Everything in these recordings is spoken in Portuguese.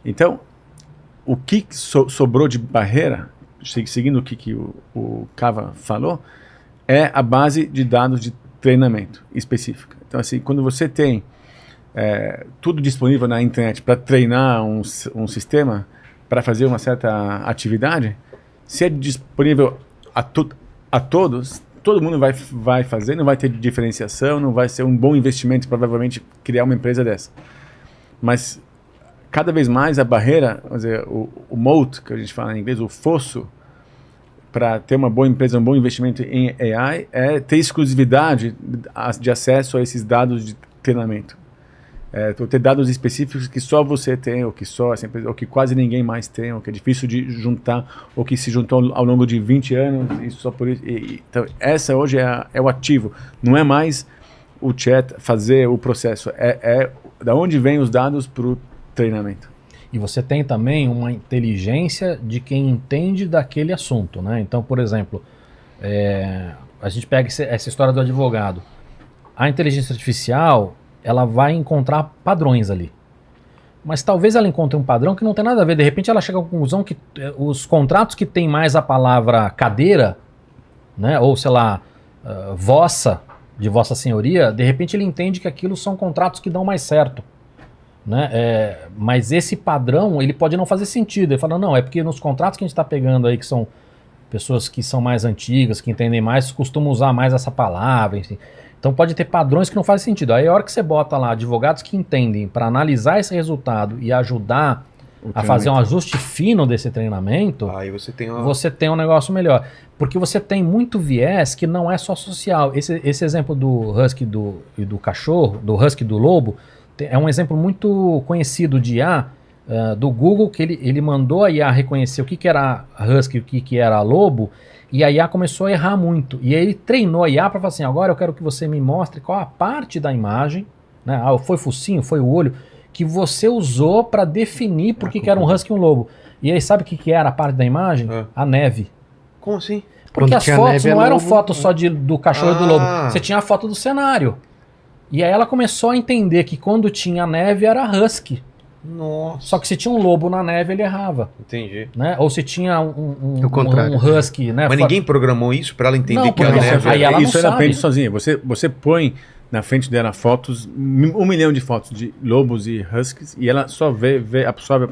Então, o que sobrou de barreira, seguindo o que o Cava falou, é a base de dados de treinamento específica. Então, assim, quando você tem tudo disponível na internet para treinar um sistema, para fazer uma certa atividade, se é disponível a todos, todo mundo vai fazer, não vai ter diferenciação, não vai ser um bom investimento, provavelmente, criar uma empresa dessa. Mas, cada vez mais, a barreira, vamos dizer, o moat, que a gente fala em inglês, o fosso, para ter uma boa empresa, um bom investimento em AI, é ter exclusividade de acesso a esses dados de treinamento. Ter dados específicos que só você tem, ou que quase ninguém mais tem, ou que é difícil de juntar, ou que se juntou ao longo de 20 anos, e só por isso. Então, essa hoje é o ativo. Não é mais o chat fazer o processo, da onde vêm os dados para o treinamento. E você tem também uma inteligência de quem entende daquele assunto, né? Então, por exemplo, a gente pega essa história do advogado. A inteligência artificial, ela vai encontrar padrões ali. Mas talvez ela encontre um padrão que não tem nada a ver. De repente ela chega à conclusão que os contratos que tem mais a palavra cadeira, né, ou sei lá, vossa, de vossa senhoria, de repente ele entende que aquilo são contratos que dão mais certo. Né? Mas esse padrão, ele pode não fazer sentido. Ele fala, não, é porque nos contratos que a gente está pegando aí, que são pessoas que são mais antigas, que entendem mais, costumam usar mais essa palavra, enfim. Então pode ter padrões que não fazem sentido. Aí a hora que você bota lá advogados que entendem para analisar esse resultado e ajudar a fazer um ajuste fino desse treinamento, aí você tem um negócio melhor. Porque você tem muito viés que não é só social. Esse exemplo do husky e do cachorro, do husky e do lobo, é um exemplo muito conhecido de IA do Google, que ele mandou a IA reconhecer o que era husky e o que era lobo, e a IA começou a errar muito. E aí ele treinou a IA para falar assim, agora eu quero que você me mostre qual a parte da imagem, né? Foi focinho, foi o olho, que você usou para definir por que era um husky e um lobo. E aí sabe o que era a parte da imagem? A neve. Como assim? Porque as fotos não eram fotos só do cachorro e do lobo. Você tinha a foto do cenário. E aí ela começou a entender que quando tinha neve era husky. Nossa. Só que se tinha um lobo na neve, ele errava. Entendi. Né? Ou se tinha um husky, né? Mas ninguém programou isso para ela entender não, que a neve... Aí ela isso não ela sabe. aprende sozinha. Você põe na frente dela fotos, 1 milhão de fotos de lobos e huskies, e ela só vê, absorve.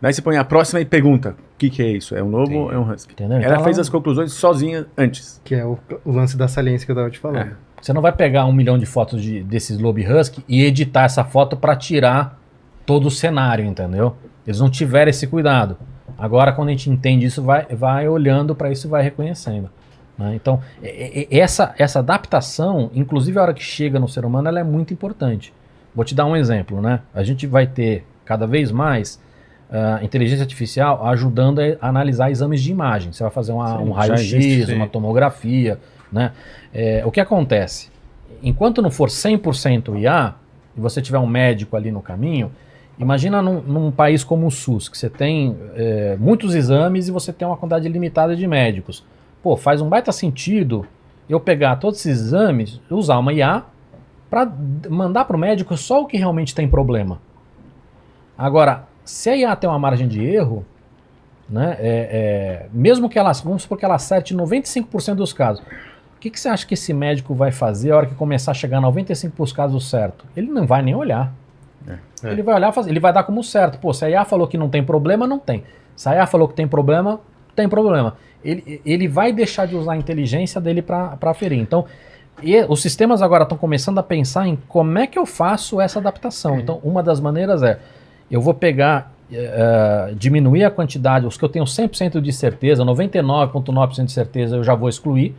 Daí você põe a próxima e pergunta, o que é isso? É um lobo ou é um husky? Entendeu? Ela então fez as conclusões sozinha antes. Que é o lance da saliência que eu estava te falando. Você não vai pegar 1 milhão de fotos desses lobo e husky e editar essa foto para tirar todo o cenário, entendeu? Eles não tiveram esse cuidado. Agora, quando a gente entende isso, vai olhando para isso e vai reconhecendo. Né? Então, essa adaptação, inclusive a hora que chega no ser humano, ela é muito importante. Vou te dar um exemplo, né? A gente vai ter cada vez mais inteligência artificial ajudando a analisar exames de imagem. Você vai fazer um raio-x, uma tomografia, né? O que acontece? Enquanto não for 100% IA, e você tiver um médico ali no caminho, imagina num país como o SUS, que você tem muitos exames e você tem uma quantidade limitada de médicos. Pô, faz um baita sentido eu pegar todos esses exames, usar uma IA para mandar para o médico só o que realmente tem problema. Agora, se a IA tem uma margem de erro, né, mesmo que vamos supor que ela acerte 95% dos casos, o que você acha que esse médico vai fazer a hora que começar a chegar a 95% dos casos certo? Ele não vai nem olhar. Ele vai olhar, ele vai dar como certo. Pô, se a IA falou que não tem problema, não tem. Se a IA falou que tem problema, tem problema. Ele vai deixar de usar a inteligência dele para aferir. Então, os sistemas agora estão começando a pensar em como é que eu faço essa adaptação. Então, uma das maneiras eu vou pegar, diminuir a quantidade, os que eu tenho 100% de certeza, 99,9% de certeza eu já vou excluir,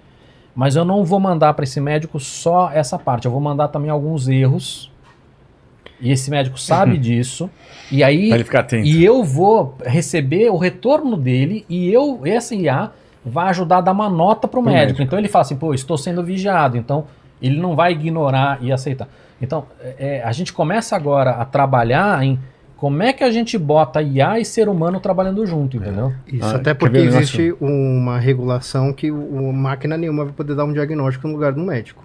mas eu não vou mandar para esse médico só essa parte, eu vou mandar também alguns erros, e esse médico sabe disso, e aí Pra ele ficar atento. E eu vou receber o retorno dele, e essa IA vai ajudar a dar uma nota para o médico. Então ele fala assim, pô, estou sendo vigiado, então ele não vai ignorar e aceitar. Então a gente começa agora a trabalhar em como é que a gente bota IA e ser humano trabalhando junto, entendeu? Isso, até porque existe uma regulação que máquina nenhuma vai poder dar um diagnóstico no lugar do médico.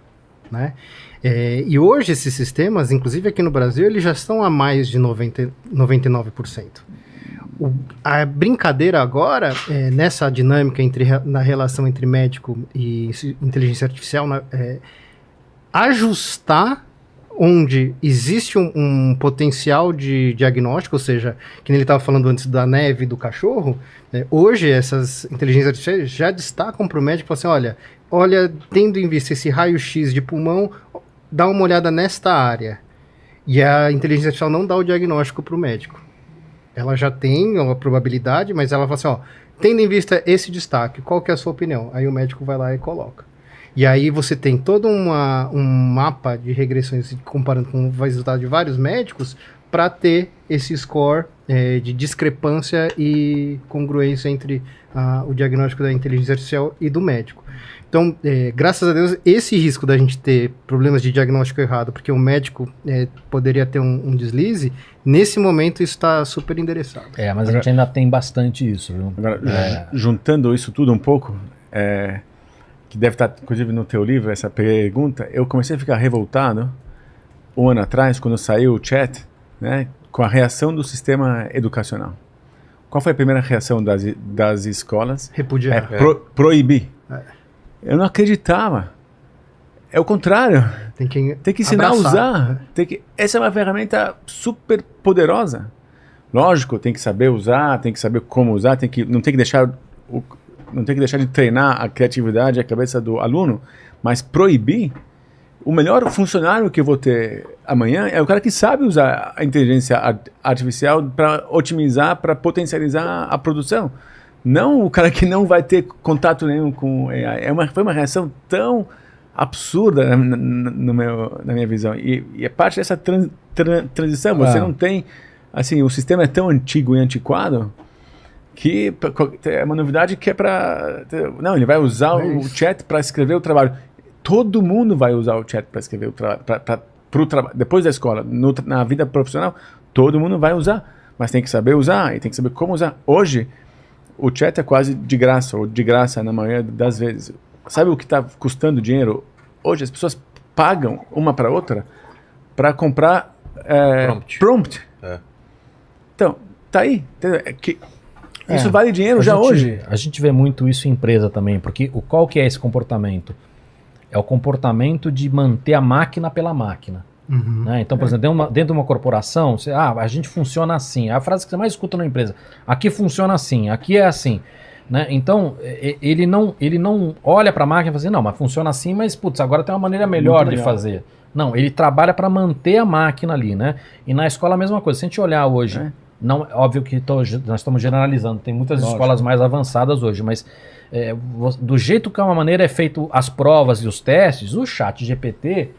né? E hoje esses sistemas, inclusive aqui no Brasil, eles já estão a mais de 99%. A brincadeira agora, nessa dinâmica na relação entre médico e inteligência artificial, ajustar onde existe um potencial de diagnóstico, ou seja, que nem ele estava falando antes da neve do cachorro, hoje essas inteligências artificiais já destacam para o médico e falam assim, olha, tendo em vista esse raio-x de pulmão, dá uma olhada nesta área. E a inteligência artificial não dá o diagnóstico para o médico. Ela já tem uma probabilidade, mas ela fala assim, tendo em vista esse destaque, qual que é a sua opinião? Aí o médico vai lá e coloca. E aí você tem todo um mapa de regressões comparando com o resultado de vários médicos para ter esse score de discrepância e congruência entre o diagnóstico da inteligência artificial e do médico. Então, graças a Deus, esse risco da gente ter problemas de diagnóstico errado, porque o médico poderia ter um deslize, nesse momento isso está super endereçado. Mas a gente ainda tem bastante isso, viu? Agora, juntando isso tudo um pouco, que deve estar, inclusive, no teu livro, essa pergunta, eu comecei a ficar revoltado um ano atrás, quando saiu o chat, né, com a reação do sistema educacional. Qual foi a primeira reação das escolas? Repudiar. Proibir. Eu não acreditava. É o contrário. Tem que ensinar abraçar, a usar. Essa é uma ferramenta super poderosa. Lógico, tem que saber usar, tem que saber como usar, não tem que deixar de treinar a criatividade e a cabeça do aluno, mas proibir. O melhor funcionário que eu vou ter amanhã é o cara que sabe usar a inteligência artificial para otimizar, para potencializar a produção. Não o cara que não vai ter contato nenhum com AI. Foi uma reação tão absurda na minha visão. E é parte dessa transição. Você não tem... Assim, o sistema é tão antigo e antiquado que é uma novidade que é para... Não, ele vai usar o chat para escrever o trabalho. Todo mundo vai usar o chat para escrever o trabalho. Depois da escola, na vida profissional, todo mundo vai usar. Mas tem que saber usar e tem que saber como usar. Hoje, o chat é quase de graça, ou de graça na maioria das vezes. Sabe o que está custando dinheiro? Hoje as pessoas pagam uma para outra para comprar prompt. Então, tá aí. Isso vale dinheiro hoje. A gente vê muito isso em empresa também, porque qual que é esse comportamento? É o comportamento de manter a máquina pela máquina. Uhum. Né? Então, por exemplo, dentro de uma corporação, a gente funciona assim. É a frase que você mais escuta na empresa. Aqui funciona assim, aqui é assim. Né? Então, ele não olha para a máquina e fala assim, não, mas funciona assim, mas putz, agora tem uma maneira melhor de fazer. Não, ele trabalha para manter a máquina ali, né? E na escola a mesma coisa. Se a gente olhar hoje, não, óbvio que nós estamos generalizando, tem muitas escolas mais avançadas hoje, mas do jeito que uma maneira é feito as provas e os testes, o ChatGPT,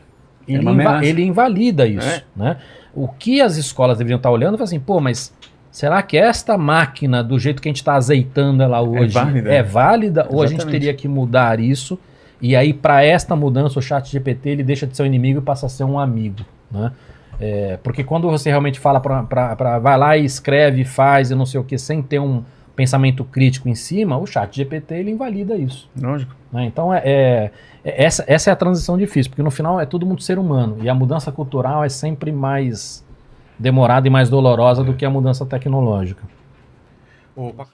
ele invalida isso. Né? O que as escolas deveriam estar olhando, assim, mas será que esta máquina, do jeito que a gente está azeitando ela hoje, é válida? Ou a gente teria que mudar isso? E aí, para esta mudança, o ChatGPT ele deixa de ser um inimigo e passa a ser um amigo. Né? Porque quando você realmente fala vai lá e escreve, faz e não sei o que, sem ter um pensamento crítico em cima, o ChatGPT ele invalida isso. Lógico. Né? Então, essa é a transição difícil, porque no final é todo mundo ser humano. E a mudança cultural é sempre mais demorada e mais dolorosa do que a mudança tecnológica. Opa.